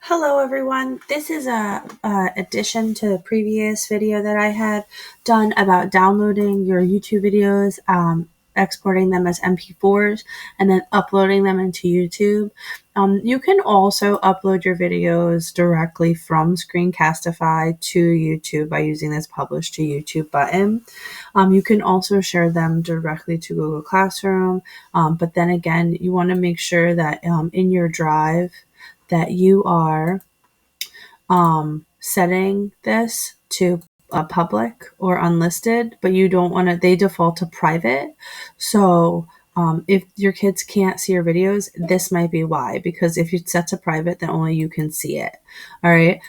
Hello everyone, this is a addition to the previous video that I had done about downloading your YouTube videos, exporting them as MP4s, and then uploading them into YouTube. You can also upload your videos directly from Screencastify to YouTube by using this Publish to YouTube button. You can also share them directly to Google Classroom, but then again, you want to make sure that in your drive that you are setting this to public or unlisted, but you don't want to, they default to private. So if your kids can't see your videos, this might be why, because if you set to private, then only you can see it. All right.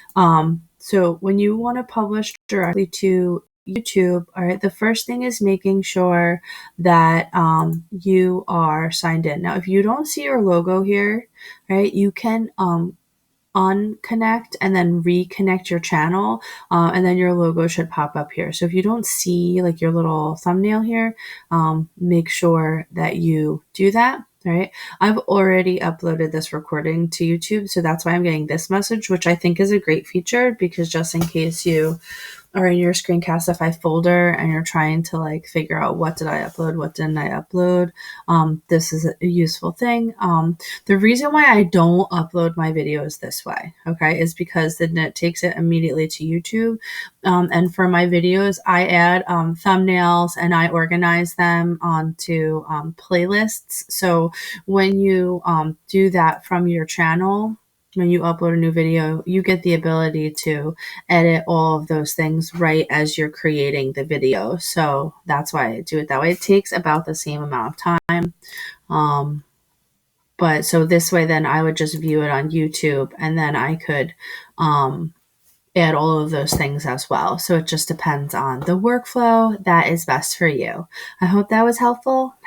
So when you want to publish directly to YouTube, all right, the first thing is making sure that you are signed in. Now, if you don't see your logo here, right, you can unconnect and then reconnect your channel, and then your logo should pop up here. So if you don't see like your little thumbnail here, make sure that you do that. All right. I've already uploaded this recording to YouTube, so that's why I'm getting this message, which I think is a great feature, because just in case you are in your Screencastify folder and you're trying to like figure out what did I upload, what didn't I upload, this is a useful thing. The reason why I don't upload my videos this way, okay, is because then it takes it immediately to YouTube. And for my videos, I add thumbnails and I organize them onto playlists. So when you do that from your channel, when you upload a new video, you get the ability to edit all of those things right as you're creating the video. So that's why I do it that way. It takes about the same amount of time. But so this way, then I would just view it on YouTube, and then I could add all of those things as well. So it just depends on the workflow that is best for you. I hope that was helpful.